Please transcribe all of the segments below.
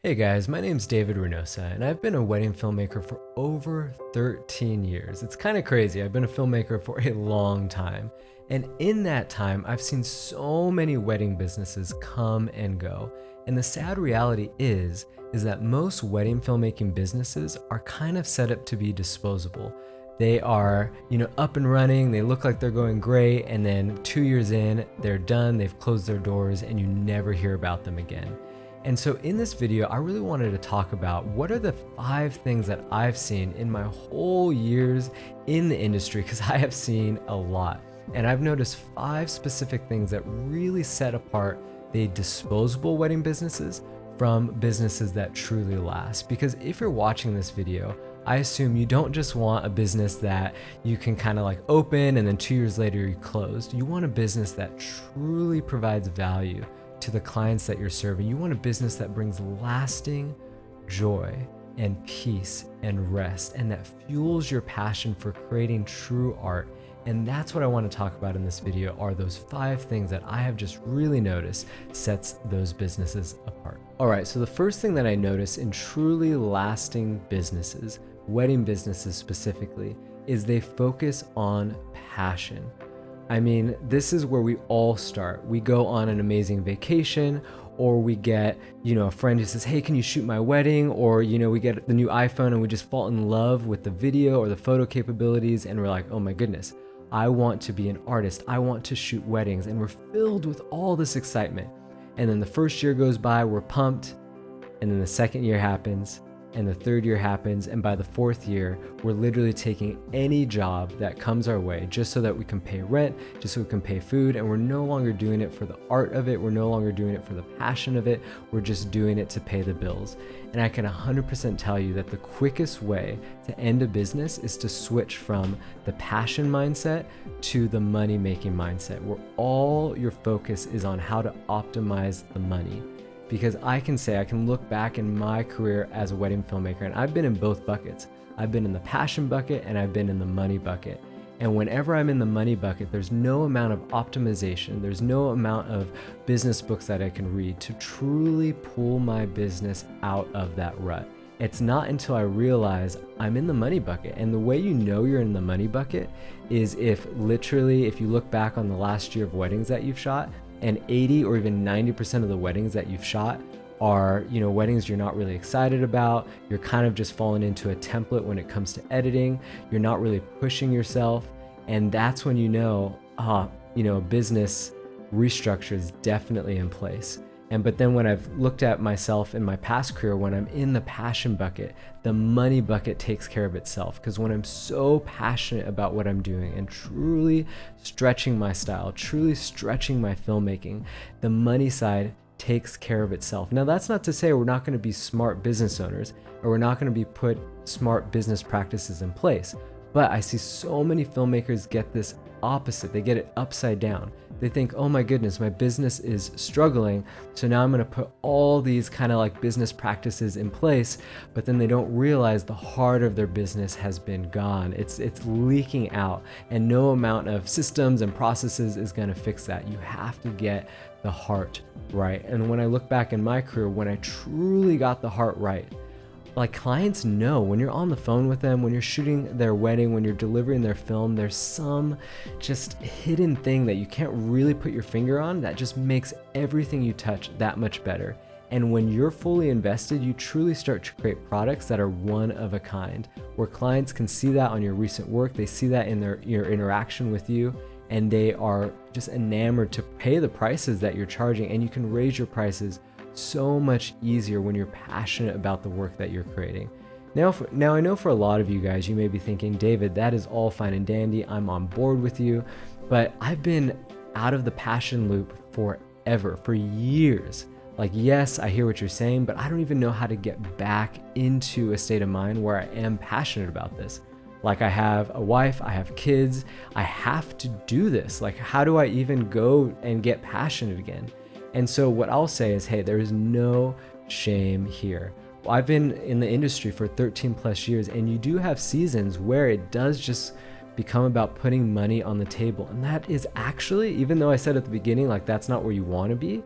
Hey guys, my name's David Reynosa, and I've been a wedding filmmaker for over 13 years. It's kind of crazy. I've been a filmmaker for a long time. And in that time, I've seen so many wedding businesses come and go. And the sad reality is that most wedding filmmaking businesses are kind of set up to be disposable. They are, up and running, they look like they're going great, and then 2 years in, they're done, they've closed their doors, and you never hear about them again. And so in this video, I really wanted to talk about what are the 5 things that I've seen in my whole years in the industry, because I have seen a lot. And I've noticed 5 specific things that really set apart the disposable wedding businesses from businesses that truly last. Because if you're watching this video, I assume you don't just want a business that you can kind of like open and then 2 years later you closed. You want a business that truly provides value to the clients that you're serving. You want a business that brings lasting joy and peace and rest, and that fuels your passion for creating true art. And that's what I want to talk about in this video, are those 5 things that I have just really noticed sets those businesses apart. All right, so the first thing that I notice in truly lasting businesses, wedding businesses specifically, is they focus on passion. I mean, this is where we all start. We go on an amazing vacation, or we get, a friend who says, hey, can you shoot my wedding? Or, we get the new iPhone and we just fall in love with the video or the photo capabilities. And we're like, oh my goodness, I want to be an artist. I want to shoot weddings. And we're filled with all this excitement. And then the first year goes by, we're pumped. And then the second year happens. And the third year happens, and by the 4th year, we're literally taking any job that comes our way just so that we can pay rent, just so we can pay food, and we're no longer doing it for the art of it, we're no longer doing it for the passion of it, we're just doing it to pay the bills. And I can 100% tell you that the quickest way to end a business is to switch from the passion mindset to the money-making mindset, where all your focus is on how to optimize the money. Because I can look back in my career as a wedding filmmaker, and I've been in both buckets. I've been in the passion bucket and I've been in the money bucket. And whenever I'm in the money bucket, there's no amount of optimization, there's no amount of business books that I can read to truly pull my business out of that rut. It's not until I realize I'm in the money bucket. And the way you know you're in the money bucket is if you look back on the last year of weddings that you've shot, and 80 or even 90% of the weddings that you've shot are, weddings you're not really excited about. You're kind of just falling into a template when it comes to editing. You're not really pushing yourself. And that's when a business restructure is definitely in place. But then when I've looked at myself in my past career, when I'm in the passion bucket, the money bucket takes care of itself. Because when I'm so passionate about what I'm doing and truly stretching my style, truly stretching my filmmaking, the money side takes care of itself. Now, that's not to say we're not going to be smart business owners, or we're not going to be put smart business practices in place. But I see so many filmmakers get this opposite. They get it upside down. They think, oh my goodness, my business is struggling, so now I'm going to put all these kind of like business practices in place, but then they don't realize the heart of their business has been gone. It's leaking out, and no amount of systems and processes is going to fix that. You have to get the heart right. And when I look back in my career, when I truly got the heart right, like, clients know when you're on the phone with them, when you're shooting their wedding, when you're delivering their film, there's some just hidden thing that you can't really put your finger on that just makes everything you touch that much better. And when you're fully invested, you truly start to create products that are one of a kind, where clients can see that on your recent work, they see that in your interaction with you, and they are just enamored to pay the prices that you're charging, and you can raise your prices so much easier when you're passionate about the work that you're creating. Now I know for a lot of you guys, you may be thinking, David, that is all fine and dandy, I'm on board with you, but I've been out of the passion loop forever, for years. Like, yes, I hear what you're saying, but I don't even know how to get back into a state of mind where I am passionate about this. Like, I have a wife, I have kids, I have to do this. Like, how do I even go and get passionate again? And so what I'll say is, hey, there is no shame here. I've been in the industry for 13 plus years, and you do have seasons where it does just become about putting money on the table. And that is actually, even though I said at the beginning, like, that's not where you want to be,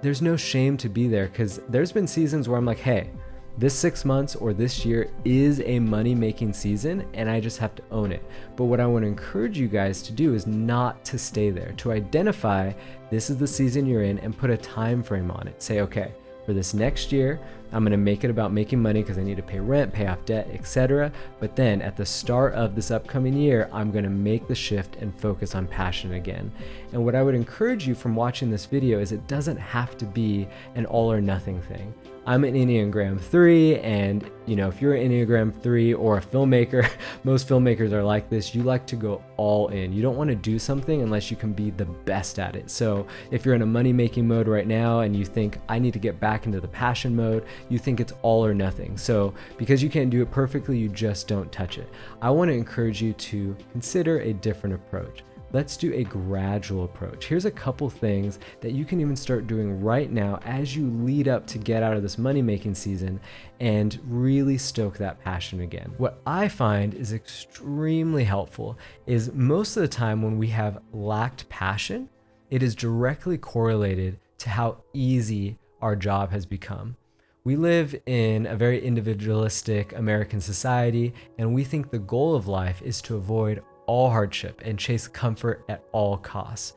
there's no shame to be there, because there's been seasons where I'm like, hey, this 6 months or this year is a money-making season and I just have to own it. But what I want to encourage you guys to do is not to stay there, to identify this is the season you're in and put a time frame on it. Say, okay, for this next year, I'm going to make it about making money because I need to pay rent, pay off debt, etc. But then at the start of this upcoming year, I'm going to make the shift and focus on passion again. And what I would encourage you from watching this video is it doesn't have to be an all or nothing thing. I'm an Enneagram 3, and if you're an Enneagram 3 or a filmmaker, most filmmakers are like this. You like to go all in. You don't want to do something unless you can be the best at it. So if you're in a money-making mode right now and you think, I need to get back into the passion mode, you think it's all or nothing. So because you can't do it perfectly, you just don't touch it. I want to encourage you to consider a different approach. Let's do a gradual approach. Here's a couple things that you can even start doing right now as you lead up to get out of this money-making season and really stoke that passion again. What I find is extremely helpful is most of the time when we have lacked passion, it is directly correlated to how easy our job has become. We live in a very individualistic American society, and we think the goal of life is to avoid all hardship and chase comfort at all costs.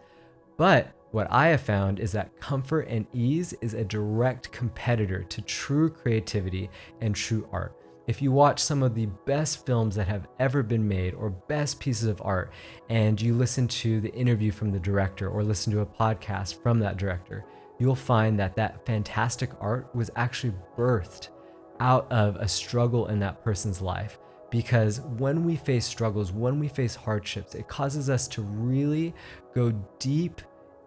But what I have found is that comfort and ease is a direct competitor to true creativity and true art. If you watch some of the best films that have ever been made or best pieces of art, and you listen to the interview from the director or listen to a podcast from that director, you'll find that that fantastic art was actually birthed out of a struggle in that person's life. Because when we face struggles, when we face hardships, it causes us to really go deep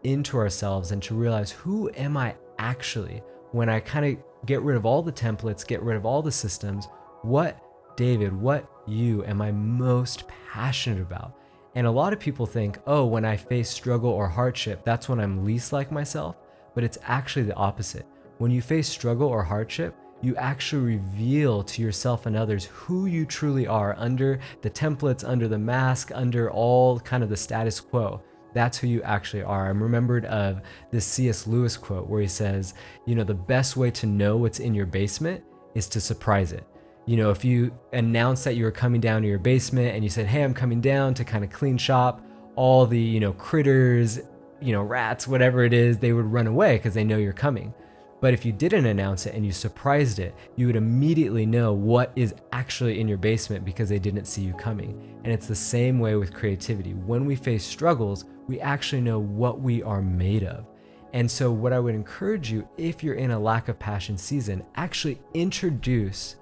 into ourselves and to realize, who am I actually? When I kind of get rid of all the templates, get rid of all the systems, what David, what you am I most passionate about? And a lot of people think, oh, when I face struggle or hardship, that's when I'm least like myself. But it's actually the opposite. When you face struggle or hardship, you actually reveal to yourself and others who you truly are under the templates, under the mask, under all kind of the status quo. That's who you actually are. I'm remembered of this C.S. Lewis quote where he says, the best way to know what's in your basement is to surprise it. If you announce that you were coming down to your basement and you said, hey, I'm coming down to kind of clean shop, all the, critters, rats, whatever it is, they would run away because they know you're coming. But if you didn't announce it and you surprised it, you would immediately know what is actually in your basement because they didn't see you coming. And it's the same way with creativity. When we face struggles, we actually know what we are made of. And so what I would encourage you, if you're in a lack of passion season, actually introduce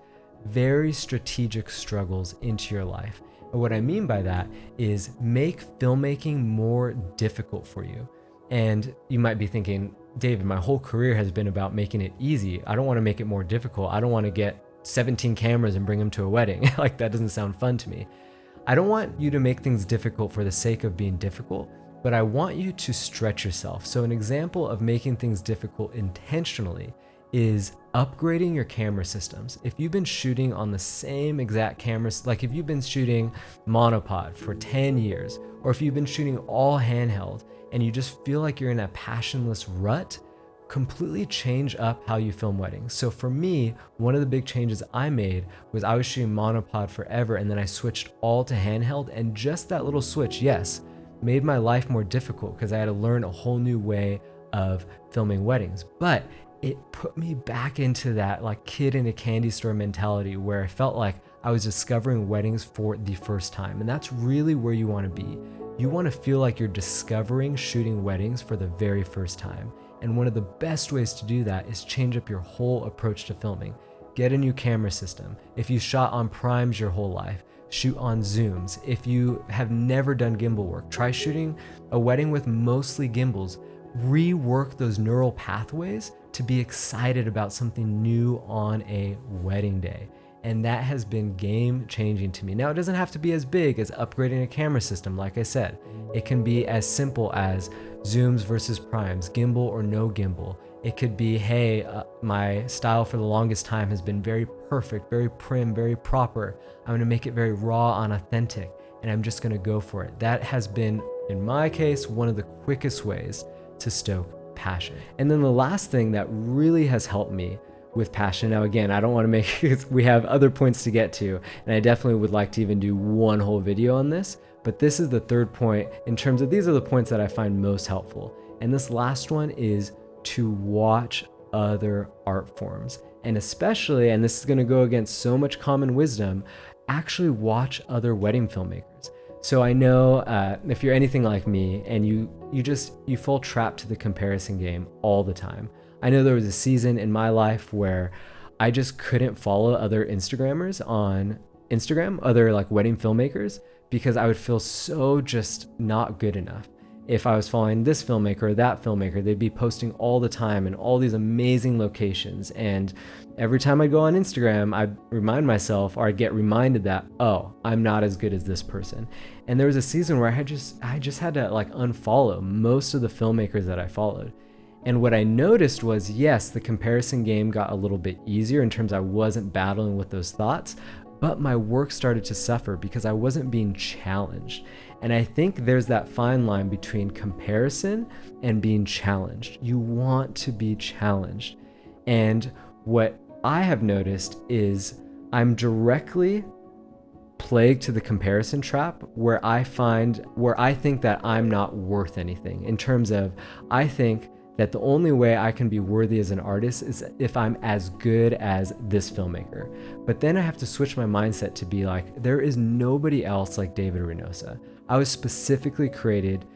very strategic struggles into your life. And what I mean by that is make filmmaking more difficult for you. And you might be thinking, David, my whole career has been about making it easy. I don't want to make it more difficult. I don't want to get 17 cameras and bring them to a wedding. Like, that doesn't sound fun to me. I don't want you to make things difficult for the sake of being difficult, but I want you to stretch yourself. So an example of making things difficult intentionally is upgrading your camera systems. If you've been shooting on the same exact cameras, like if you've been shooting monopod for 10 years, or if you've been shooting all handheld, and you just feel like you're in a passionless rut, completely change up how you film weddings. So for me, one of the big changes I made was I was shooting monopod forever, and then I switched all to handheld, and just that little switch, yes, made my life more difficult because I had to learn a whole new way of filming weddings. But it put me back into that like kid in a candy store mentality where I felt like I was discovering weddings for the first time. And that's really where you want to be. You want to feel like you're discovering shooting weddings for the very first time. And one of the best ways to do that is change up your whole approach to filming. Get a new camera system. If you shot on primes your whole life, shoot on zooms. If you have never done gimbal work, try shooting a wedding with mostly gimbals. Rework those neural pathways to be excited about something new on a wedding day. And that has been game changing to me. Now, it doesn't have to be as big as upgrading a camera system. Like I said, it can be as simple as zooms versus primes, gimbal or no gimbal. It could be, hey, my style for the longest time has been very perfect, very prim, very proper. I'm gonna make it very raw and authentic, and I'm just gonna go for it. That has been, in my case, one of the quickest ways to stoke passion. And then the last thing that really has helped me with passion. Now, again, I don't want to make we have other points to get to, and I definitely would like to even do one whole video on this, but this is the third point in terms of these are the points that I find most helpful. And this last one is to watch other art forms. And especially, and this is going to go against so much common wisdom, actually watch other wedding filmmakers. So I know if you're anything like me and you fall trapped to the comparison game all the time. I know there was a season in my life where I just couldn't follow other Instagrammers on Instagram, other like wedding filmmakers, because I would feel so just not good enough. If I was following this filmmaker or that filmmaker, they'd be posting all the time in all these amazing locations. And every time I go on Instagram, I remind myself, or I get reminded that, oh, I'm not as good as this person. And there was a season where I just had to like unfollow most of the filmmakers that I followed. And what I noticed was, yes, the comparison game got a little bit easier in terms I wasn't battling with those thoughts, but my work started to suffer because I wasn't being challenged. And I think there's that fine line between comparison and being challenged. You want to be challenged. And what I have noticed is I'm directly plagued to the comparison trap where I think that I'm not worth anything in terms of, I think that the only way I can be worthy as an artist is if I'm as good as this filmmaker. But then I have to switch my mindset to be like, there is nobody else like David Reynosa. I was specifically created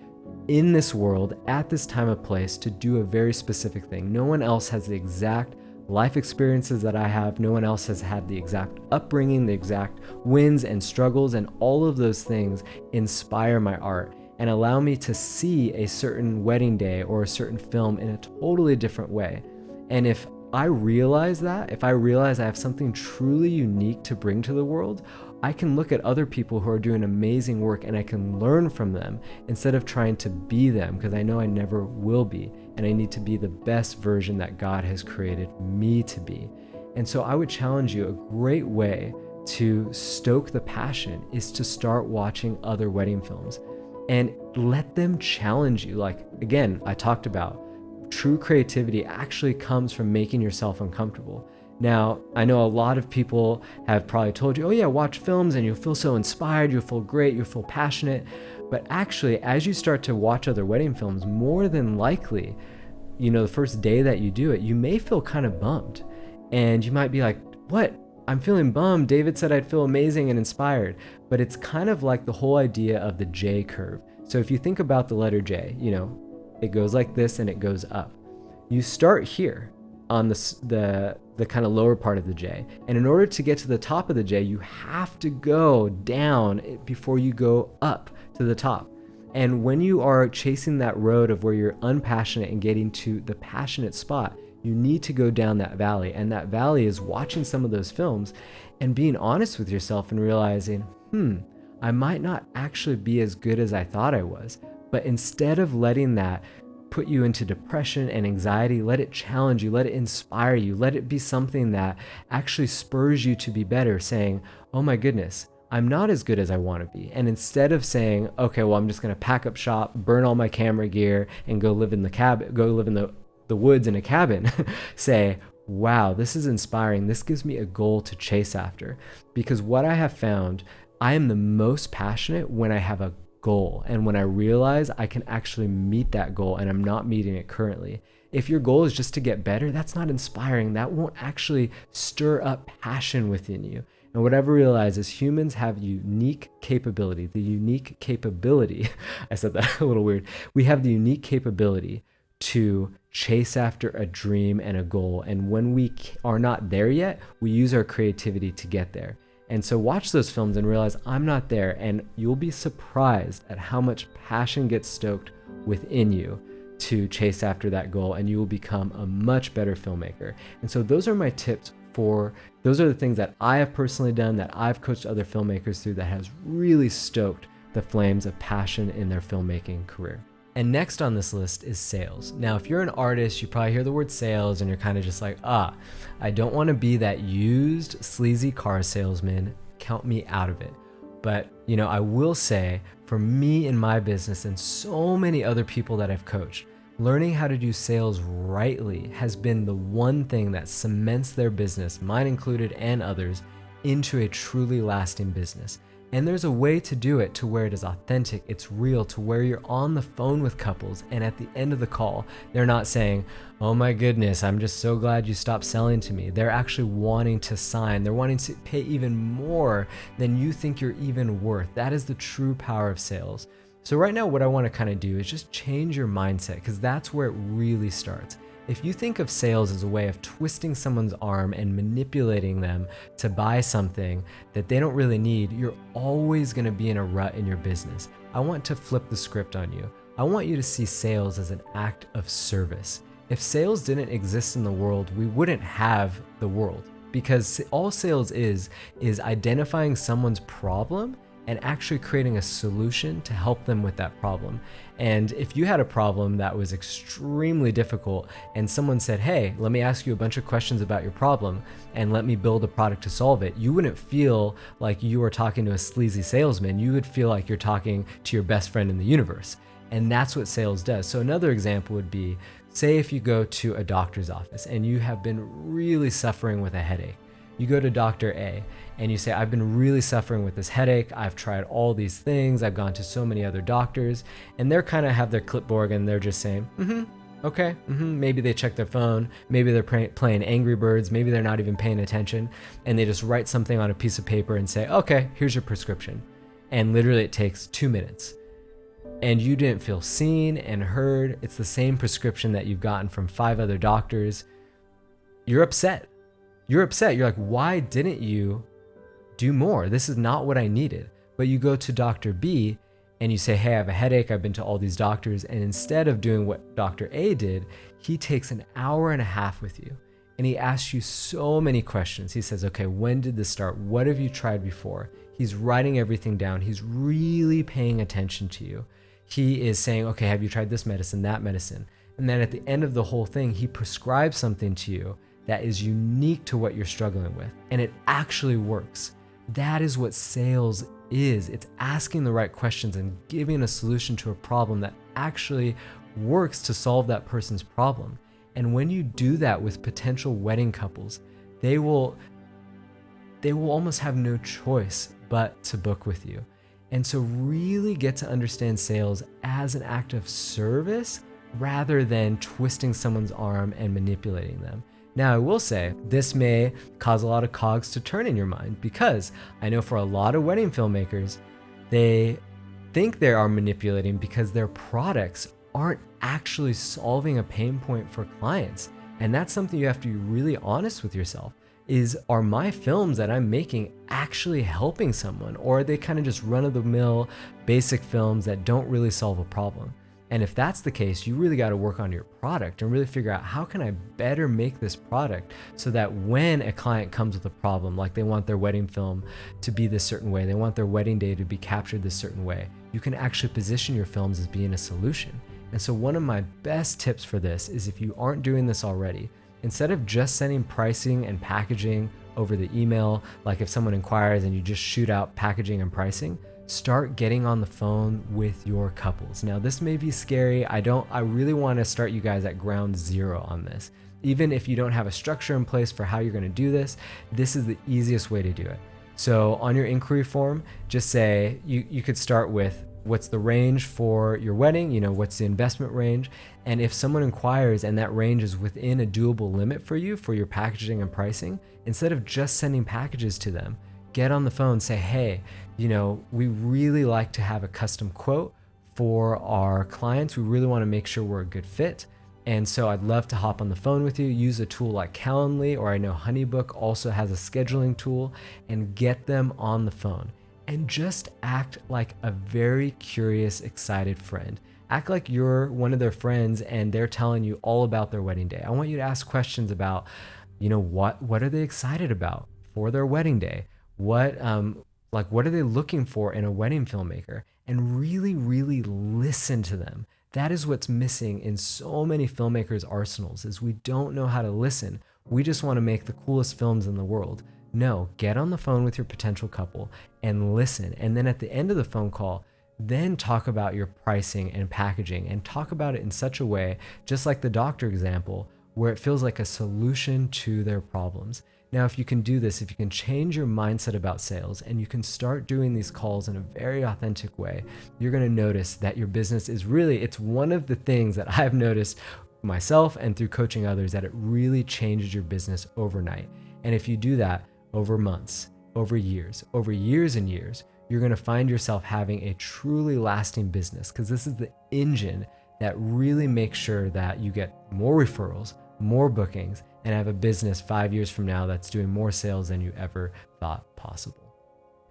in this world at this time of place to do a very specific thing. No one else has the exact life experiences that I have. No one else has had the exact upbringing, the exact wins and struggles, and all of those things inspire my art and allow me to see a certain wedding day or a certain film in a totally different way. And if I realize that, if I realize I have something truly unique to bring to the world, I can look at other people who are doing amazing work and I can learn from them instead of trying to be them, because I know I never will be, and I need to be the best version that God has created me to be. And so I would challenge you, a great way to stoke the passion is to start watching other wedding films and let them challenge you. Like, again, I talked about true creativity actually comes from making yourself uncomfortable. Now, I know a lot of people have probably told you, oh yeah, watch films and you'll feel so inspired, you'll feel great, you'll feel passionate. But actually, as you start to watch other wedding films, more than likely, the first day that you do it, you may feel kind of bummed. And you might be like, what? I'm feeling bummed. David said I'd feel amazing and inspired. But it's kind of like the whole idea of the J curve. So if you think about the letter J, it goes like this and it goes up. You start here on the kind of lower part of the J. And in order to get to the top of the J, you have to go down before you go up to the top. And when you are chasing that road of where you're unpassionate and getting to the passionate spot, you need to go down that valley. And that valley is watching some of those films and being honest with yourself and realizing, I might not actually be as good as I thought I was. But instead of letting that put you into depression and anxiety, let it challenge you, let it inspire you, let it be something that actually spurs you to be better, saying, oh my goodness, I'm not as good as I want to be. And instead of saying, okay, well, I'm just going to pack up shop, burn all my camera gear and go live in the woods in a cabin, say, wow, this is inspiring. This gives me a goal to chase after. Because what I have found, I am the most passionate when I have a goal and when I realize I can actually meet that goal and I'm not meeting it currently. If your goal is just to get better, that's not inspiring. That won't actually stir up passion within you. And what I've realized is humans have unique capability, I said that a little weird. We have the unique capability to chase after a dream and a goal. And when we are not there yet, we use our creativity to get there. And so watch those films and realize I'm not there, and you'll be surprised at how much passion gets stoked within you to chase after that goal, and you will become a much better filmmaker. And so those are my tips those are the things that I have personally done, that I've coached other filmmakers through, that has really stoked the flames of passion in their filmmaking career. And next on this list is sales. Now, if you're an artist, you probably hear the word sales and you're kind of just like, I don't want to be that used, sleazy car salesman. Count me out of it. But, I will say, for me in my business and so many other people that I've coached, Learning how to do sales rightly has been the one thing that cements their business, mine included and others, into a truly lasting business. And there's a way to do it to where it is authentic, it's real, to where you're on the phone with couples and at the end of the call, they're not saying, "Oh my goodness, I'm just so glad you stopped selling to me." They're actually wanting to sign. They're wanting to pay even more than you think you're even worth. That is the true power of sales. So right now, what I want to kind of do is just change your mindset, because that's where it really starts. If you think of sales as a way of twisting someone's arm and manipulating them to buy something that they don't really need, you're always going to be in a rut in your business. I want to flip the script on you. I want you to see sales as an act of service. If sales didn't exist in the world, we wouldn't have the world, because all sales is identifying someone's problem and actually creating a solution to help them with that problem. And if you had a problem that was extremely difficult and someone said, "Hey, let me ask you a bunch of questions about your problem and let me build a product to solve it," you wouldn't feel like you were talking to a sleazy salesman. You would feel like you're talking to your best friend in the universe. And that's what sales does. So another example would be, say if you go to a doctor's office and you have been really suffering with a headache. You go to Dr. A and you say, "I've been really suffering with this headache. I've tried all these things. I've gone to so many other doctors." And they're kind of have their clipboard and they're just saying, "Okay, maybe they check their phone. Maybe they're playing Angry Birds. Maybe they're not even paying attention." And they just write something on a piece of paper and say, "Okay, here's your prescription." And literally it takes 2 minutes. And you didn't feel seen and heard. It's the same prescription that you've gotten from 5 other doctors. You're upset. You're like, "Why didn't you do more? This is not what I needed." But you go to Dr. B and you say, "Hey, I have a headache. I've been to all these doctors." And instead of doing what Dr. A did, he takes an hour and a half with you and he asks you so many questions. He says, "Okay, when did this start? What have you tried before?" He's writing everything down. He's really paying attention to you. He is saying, "Okay, have you tried this medicine, that medicine?" And then at the end of the whole thing, he prescribes something to you that is unique to what you're struggling with, and it actually works. That is what sales is. It's asking the right questions and giving a solution to a problem that actually works to solve that person's problem. And when you do that with potential wedding couples, they will almost have no choice but to book with you. And so really get to understand sales as an act of service rather than twisting someone's arm and manipulating them. Now, I will say this may cause a lot of cogs to turn in your mind, because I know for a lot of wedding filmmakers, they think they are manipulating because their products aren't actually solving a pain point for clients. And that's something you have to be really honest with yourself. Are my films that I'm making actually helping someone, or are they kind of just run-of-the-mill basic films that don't really solve a problem? And if that's the case, you really got to work on your product and really figure out, how can I better make this product so that when a client comes with a problem, like they want their wedding film to be this certain way, they want their wedding day to be captured this certain way, you can actually position your films as being a solution. And so one of my best tips for this is, if you aren't doing this already, instead of just sending pricing and packaging over the email, like if someone inquires and you just shoot out packaging and pricing, start getting on the phone with your couples. Now, this may be scary. I really want to start you guys at ground zero on this. Even if you don't have a structure in place for how you're going to do this, this is the easiest way to do it. So on your inquiry form, just say, you could start with, what's the range for your wedding? What's the investment range? And if someone inquires and that range is within a doable limit for you for your packaging and pricing, instead of just sending packages to them, get on the phone, say, "Hey, we really like to have a custom quote for our clients. We really want to make sure we're a good fit. And so I'd love to hop on the phone with you, use a tool like Calendly, or I know Honeybook also has a scheduling tool, and get them on the phone. And just act like a very curious, excited friend. Act like you're one of their friends and they're telling you all about their wedding day. I want you to ask questions about, what are they excited about for their wedding day? What are they looking for in a wedding filmmaker? And really, really listen to them. That is what's missing in so many filmmakers' arsenals, is we don't know how to listen. We just want to make the coolest films in the world. No, get on the phone with your potential couple and listen. And then at the end of the phone call, Then talk about your pricing and packaging, and talk about it in such a way, just like the doctor example, where it feels like a solution to their problems. Now, if you can do this, if you can change your mindset about sales and you can start doing these calls in a very authentic way, you're going to notice that your business is really, it's one of the things that I've noticed myself and through coaching others, that it really changes your business overnight. And if you do that over months, over years and years, you're going to find yourself having a truly lasting business, because this is the engine that really makes sure that you get more referrals, more bookings, and have a business 5 years from now that's doing more sales than you ever thought possible.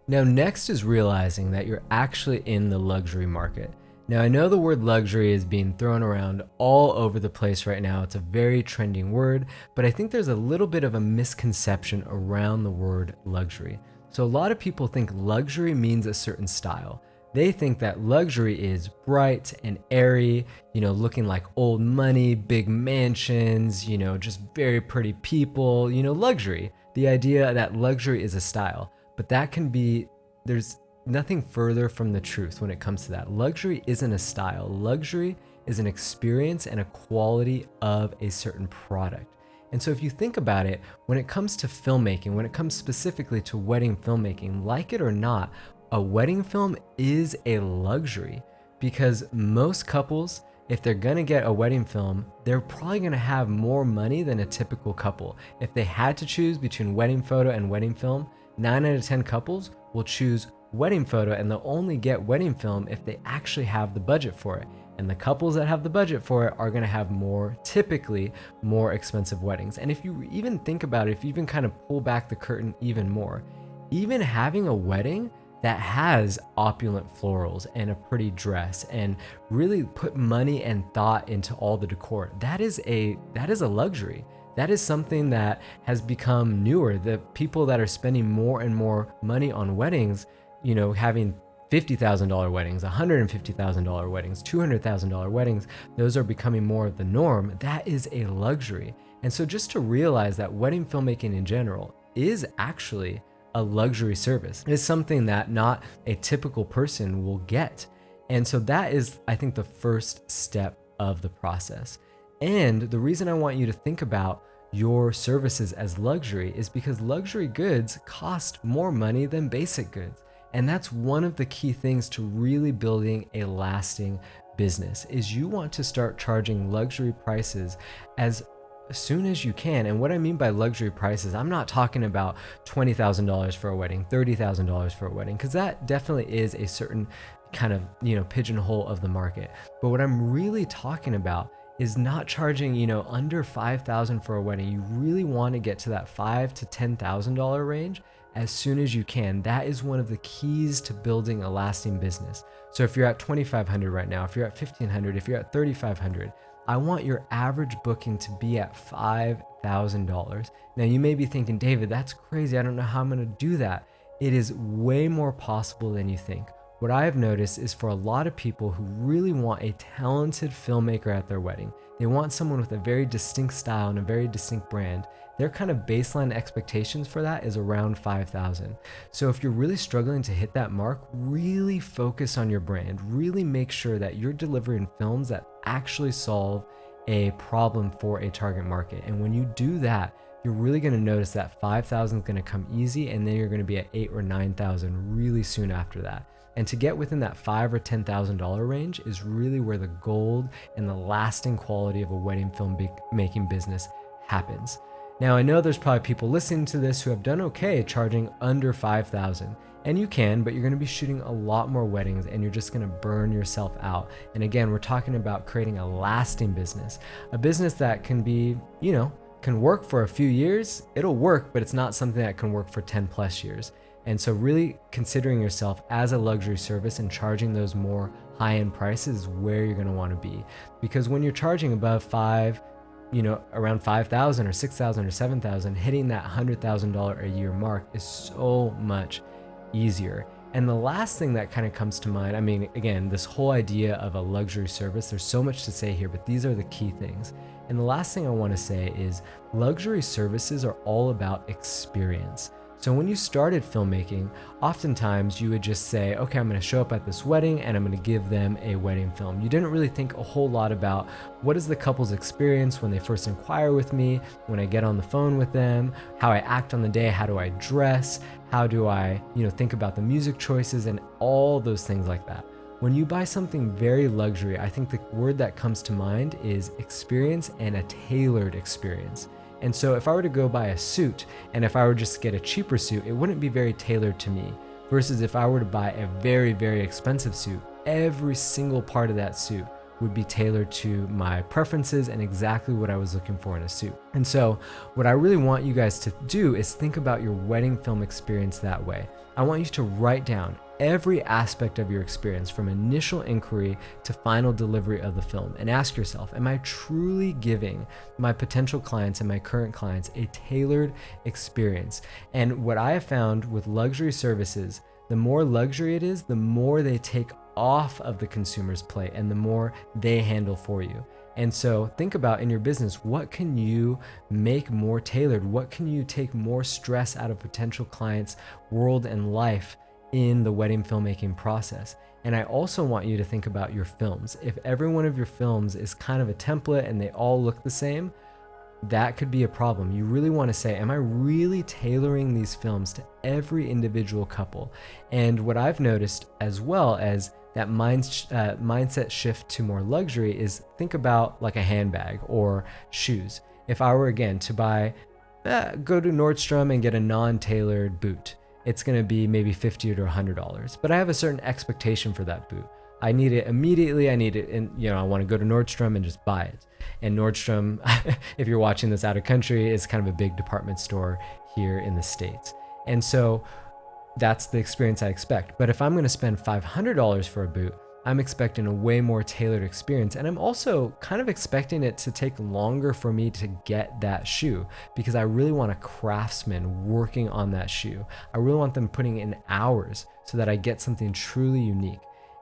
Now, next is realizing that you're actually in the luxury market. Now, I know the word luxury is being thrown around all over the place right now. It's a very trending word, but I think there's a little bit of a misconception around the word luxury. So a lot of people think luxury means a certain style. They think that luxury is bright and airy, looking like old money, big mansions, just very pretty people, luxury. The idea that luxury is a style, but there's nothing further from the truth when it comes to that. Luxury isn't a style. Luxury is an experience and a quality of a certain product. And so if you think about it, when it comes to filmmaking, when it comes specifically to wedding filmmaking, like it or not, a wedding film is a luxury, because most couples, if they're gonna get a wedding film, they're probably gonna have more money than a typical couple. If they had to choose between wedding photo and wedding film, 9 out of 10 couples will choose wedding photo, and they'll only get wedding film if they actually have the budget for it. And the couples that have the budget for it are gonna have typically more expensive weddings. And if you even think about it, if you even kind of pull back the curtain even more, even having a wedding that has opulent florals and a pretty dress and really put money and thought into all the decor, that is a luxury. That is something that has become newer. The people that are spending more and more money on weddings, having $50,000 weddings, $150,000 weddings, $200,000 weddings, those are becoming more of the norm. That is a luxury. And so just to realize that wedding filmmaking in general is actually a luxury service. It is something that not a typical person will get. And so that is, I think, the first step of the process. And the reason I want you to think about your services as luxury is because luxury goods cost more money than basic goods. And that's one of the key things to really building a lasting business, is you want to start charging luxury prices as soon as you can. And what I mean by luxury prices, I'm not talking about $20,000 for a wedding, $30,000 for a wedding, because that definitely is a certain kind of, pigeonhole of the market. But what I'm really talking about is not charging, under $5,000 for a wedding. You really want to get to that $5,000 to $10,000 range as soon as you can. That is one of the keys to building a lasting business. So if you're at $2,500 right now, if you're at $1,500, if you're at $3,500, I want your average booking to be at $5,000. Now you may be thinking, David, that's crazy. I don't know how I'm going to do that. It is way more possible than you think. What I have noticed is for a lot of people who really want a talented filmmaker at their wedding, they want someone with a very distinct style and a very distinct brand, their kind of baseline expectations for that is around $5,000. So if you're really struggling to hit that mark, really focus on your brand. Really make sure that you're delivering films that actually solve a problem for a target market. And when you do that, you're really going to notice that $5,000 is going to come easy, and then you're going to be at $8,000 or $9,000 really soon after that. And to get within that $5,000 or $10,000 range is really where the gold and the lasting quality of a wedding film making business happens. Now, I know there's probably people listening to this who have done okay charging under $5,000, and you can, but you're going to be shooting a lot more weddings and you're just going to burn yourself out. And again, we're talking about creating a lasting business, a business that can be, can work for a few years. It'll work, but it's not something that can work for 10 plus years. And so really considering yourself as a luxury service and charging those more high-end prices is where you're going to want to be. Because when you're charging above around $5,000 or $6,000 or $7,000, hitting that $100,000 a year mark is so much easier. And the last thing that kind of comes to mind, I mean, again, this whole idea of a luxury service, there's so much to say here, but these are the key things. And the last thing I want to say is luxury services are all about experience. So when you started filmmaking, oftentimes you would just say, okay, I'm going to show up at this wedding and I'm going to give them a wedding film. You didn't really think a whole lot about what is the couple's experience when they first inquire with me, when I get on the phone with them, how I act on the day, how do I dress, how do I, think about the music choices and all those things like that. When you buy something very luxury, I think the word that comes to mind is experience, and a tailored experience. And so if I were to go buy a suit, and if I were just to get a cheaper suit, it wouldn't be very tailored to me. Versus if I were to buy a very, very expensive suit, every single part of that suit would be tailored to my preferences and exactly what I was looking for in a suit. And so what I really want you guys to do is think about your wedding film experience that way. I want you to write down every aspect of your experience from initial inquiry to final delivery of the film and ask yourself, am I truly giving my potential clients and my current clients a tailored experience? And what I have found with luxury services, the more luxury it is, the more they take off of the consumer's plate and the more they handle for you. And so think about in your business, what can you make more tailored? What can you take more stress out of potential clients' world and life in the wedding filmmaking process? And I also want you to think about your films. If every one of your films is kind of a template and they all look the same, that could be a problem. You really want to say, am I really tailoring these films to every individual couple? And what I've noticed as well as that mindset shift to more luxury is think about like a handbag or shoes. If I were again to go to Nordstrom and get a non-tailored boot, it's going to be maybe $50 to $100, but I have a certain expectation for that boot. I need it immediately. I need it, and I want to go to Nordstrom and just buy it. And Nordstrom, if you're watching this out of country, is kind of a big department store here in the States. And so that's the experience I expect. But if I'm going to spend $500 for a boot, I'm expecting a way more tailored experience. And I'm also kind of expecting it to take longer for me to get that shoe because I really want a craftsman working on that shoe. I really want them putting in hours so that I get something truly unique.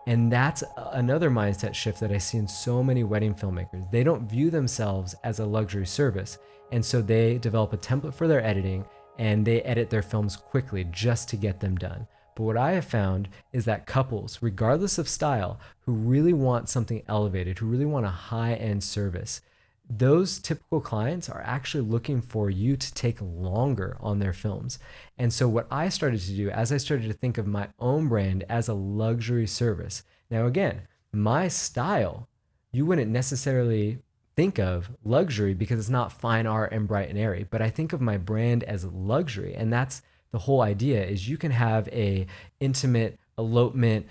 And that's another mindset shift that I see in so many wedding filmmakers. They don't view themselves as a luxury service. And so they develop a template for their editing and they edit their films quickly just to get them done. But what I have found is that couples, regardless of style, who really want something elevated, who really want a high-end service, those typical clients are actually looking for you to take longer on their films. And so what I started to do as I started to think of my own brand as a luxury service, now again, my style, you wouldn't necessarily think of luxury because it's not fine art and bright and airy, but I think of my brand as luxury. And that's the whole idea is you can have a intimate elopement,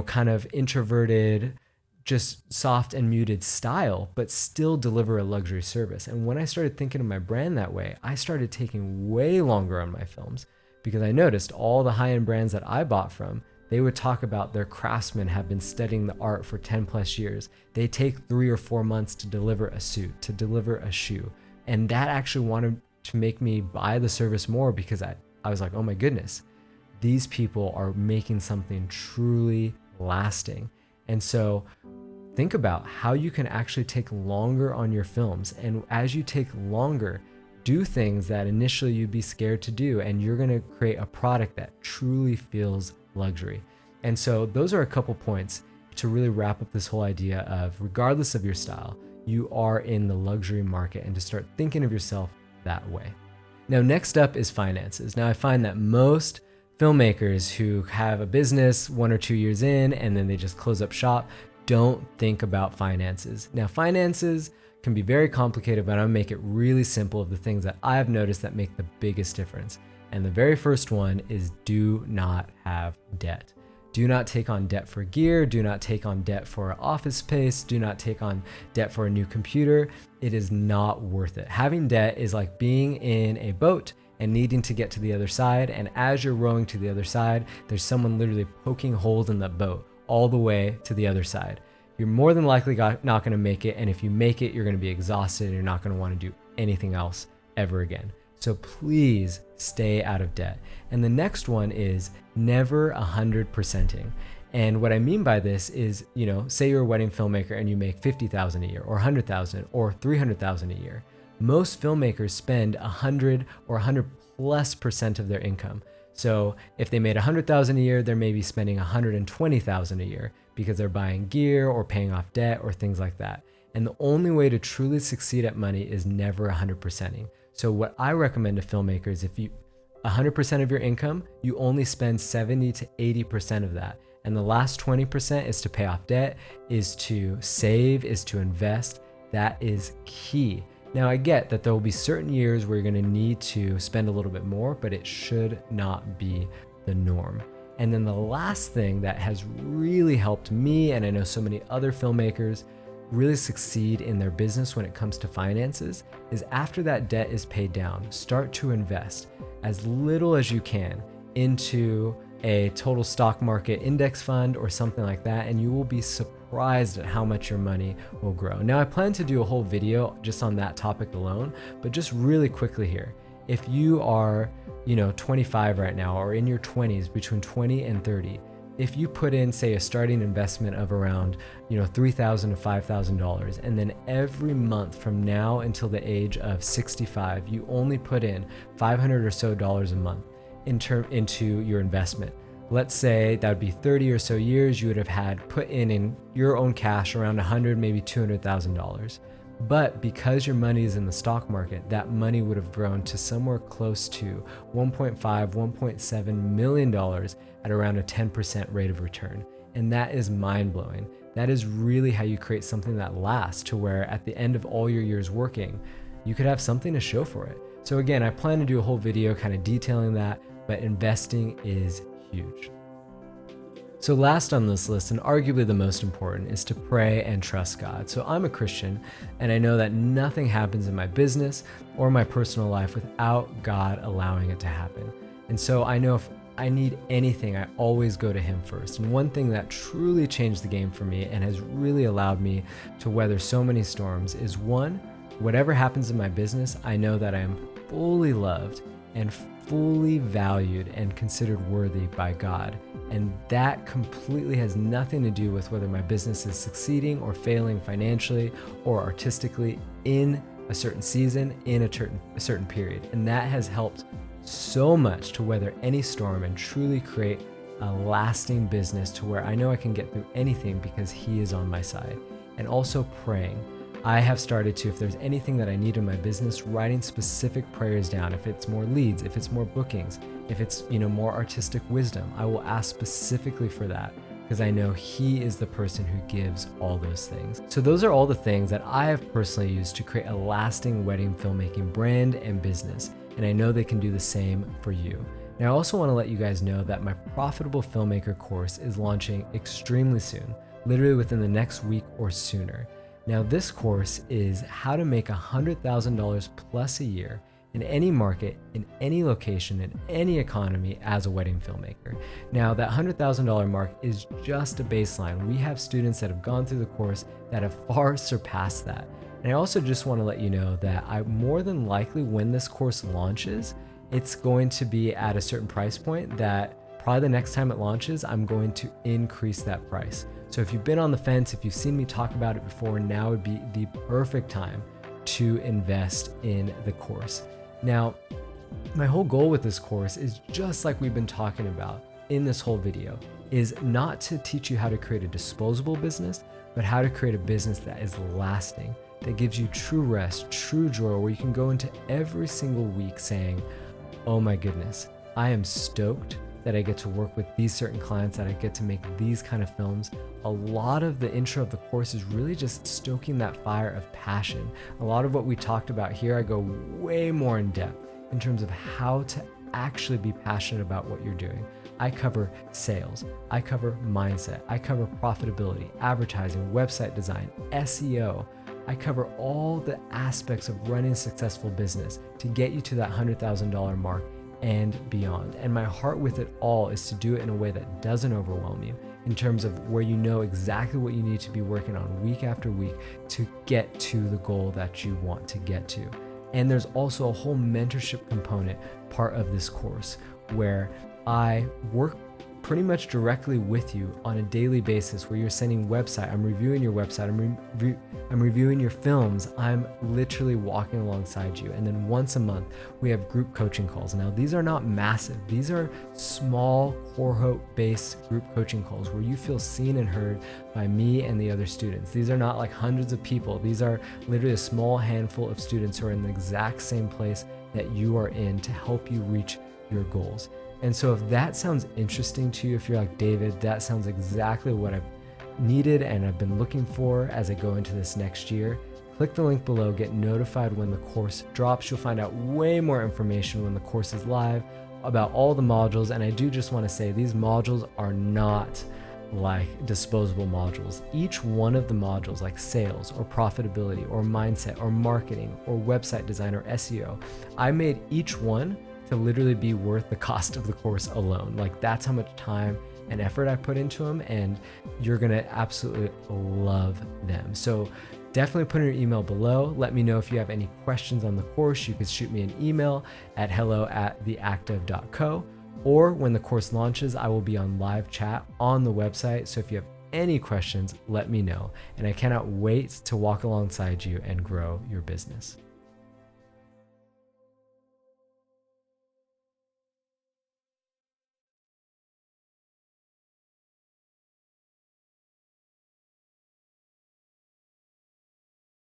kind of introverted, just soft and muted style, but still deliver a luxury service. And when I started thinking of my brand that way, I started taking way longer on my films because I noticed all the high-end brands that I bought from, they would talk about their craftsmen have been studying the art for 10 plus years. They take 3 or 4 months to deliver a suit, to deliver a shoe. And that actually wanted to make me buy the service more because I was like, oh my goodness, these people are making something truly lasting. And so think about how you can actually take longer on your films. And as you take longer, do things that initially you'd be scared to do. And you're going to create a product that truly feels luxury. And so those are a couple points to really wrap up this whole idea of regardless of your style, you are in the luxury market and to start thinking of yourself that way. Now, next up is finances. Now, I find that most filmmakers who have a business 1 or 2 years in and then they just close up shop don't think about finances. Now, finances can be very complicated, but I'll make it really simple of the things that I've noticed that make the biggest difference. And the very first one is do not have debt. Do not take on debt for gear. Do not take on debt for office space. Do not take on debt for a new computer. It is not worth it. Having debt is like being in a boat and needing to get to the other side. And as you're rowing to the other side, there's someone literally poking holes in the boat all the way to the other side. You're more than likely not going to make it. And if you make it, you're going to be exhausted and you're not going to want to do anything else ever again. So please stay out of debt. And the next one is never 100%ing. And what I mean by this is, say you're a wedding filmmaker and you make $50,000 a year or $100,000 or $300,000 a year. Most filmmakers spend $100 or $100 plus percent of their income. So if they made 100,000 a year, they're maybe spending 120,000 a year because they're buying gear or paying off debt or things like that. And the only way to truly succeed at money is never 100%ing. So what I recommend to filmmakers, if you 100% of your income, you only spend 70 to 80% of that. And the last 20% is to pay off debt, is to save, is to invest. That is key. Now, I get that there will be certain years where you're going to need to spend a little bit more, but it should not be the norm. And then the last thing that has really helped me, and I know so many other filmmakers, really succeed in their business when it comes to finances, is after that debt is paid down, start to invest as little as you can into a total stock market index fund or something like that, and you will be surprised at how much your money will grow. Now, I plan to do a whole video just on that topic alone, but just really quickly here. If you are, 25 right now, or in your 20s, between 20 and 30, if you put in, say, a starting investment of around, $3,000 to $5,000, and then every month from now until the age of 65, you only put in $500 or so a month into your investment. Let's say that would be 30 or so years, you would have had put in your own cash around $100, maybe $200,000. But because your money is in the stock market, that money would have grown to somewhere close to $1.5, $1.7 million at around a 10% rate of return. And that is mind-blowing. That is really how you create something that lasts, to where at the end of all your years working, you could have something to show for it. So again, I plan to do a whole video kind of detailing that, but investing is huge. So last on this list, and arguably the most important, is to pray and trust God. So I'm a Christian, and I know that nothing happens in my business or my personal life without God allowing it to happen. And so I know if I need anything, I always go to Him first. And one thing that truly changed the game for me and has really allowed me to weather so many storms is, one, whatever happens in my business, I know that I am fully loved and fully valued and considered worthy by God. And that completely has nothing to do with whether my business is succeeding or failing financially or artistically in a certain season, in a certain period. And that has helped so much to weather any storm and truly create a lasting business to where I know I can get through anything because He is on my side. And also praying. I have started to, if there's anything that I need in my business, writing specific prayers down. If it's more leads, if it's more bookings, if it's, more artistic wisdom, I will ask specifically for that because I know He is the person who gives all those things. So those are all the things that I have personally used to create a lasting wedding filmmaking brand and business. And I know they can do the same for you. Now, I also want to let you guys know that my Profitable Filmmaker course is launching extremely soon, literally within the next week or sooner. Now, this course is how to make $100,000 plus a year in any market, in any location, in any economy as a wedding filmmaker. Now, that $100,000 mark is just a baseline. We have students that have gone through the course that have far surpassed that. And I also just want to let you know that I more than likely, when this course launches, it's going to be at a certain price point that probably the next time it launches, I'm going to increase that price. So if you've been on the fence, if you've seen me talk about it before, now would be the perfect time to invest in the course. Now, my whole goal with this course is just like we've been talking about in this whole video, is not to teach you how to create a disposable business, but how to create a business that is lasting, that gives you true rest, true joy, where you can go into every single week saying, oh my goodness, I am stoked that I get to work with these certain clients, that I get to make these kind of films. A lot of the intro of the course is really just stoking that fire of passion. A lot of what we talked about here, I go way more in depth in terms of how to actually be passionate about what you're doing. I cover sales, I cover mindset, I cover profitability, advertising, website design, SEO. I cover all the aspects of running a successful business to get you to that $100,000 mark and beyond. And my heart with it all is to do it in a way that doesn't overwhelm you, in terms of where you know exactly what you need to be working on week after week to get to the goal that you want to get to. And there's also a whole mentorship component part of this course where I work pretty much directly with you on a daily basis, where you're sending website, I'm reviewing your website, I'm reviewing your films, I'm literally walking alongside you. And then once a month, we have group coaching calls. Now, these are not massive. These are small cohort-based group coaching calls where you feel seen and heard by me and the other students. These are not like hundreds of people. These are literally a small handful of students who are in the exact same place that you are in to help you reach your goals. And so if that sounds interesting to you, if you're like, David, that sounds exactly what I've needed and I've been looking for as I go into this next year, click the link below, get notified when the course drops. You'll find out way more information when the course is live about all the modules. And I do just want to say these modules are not like disposable modules. Each one of the modules, like sales or profitability or mindset or marketing or website design or SEO, I made each one to literally be worth the cost of the course alone. Like, that's how much time and effort I put into them, and you're gonna absolutely love them. So definitely put in your email below. Let me know if you have any questions on the course. You can shoot me an email at hello@theactive.co, or when the course launches, I will be on live chat on the website. So if you have any questions, let me know. And I cannot wait to walk alongside you and grow your business.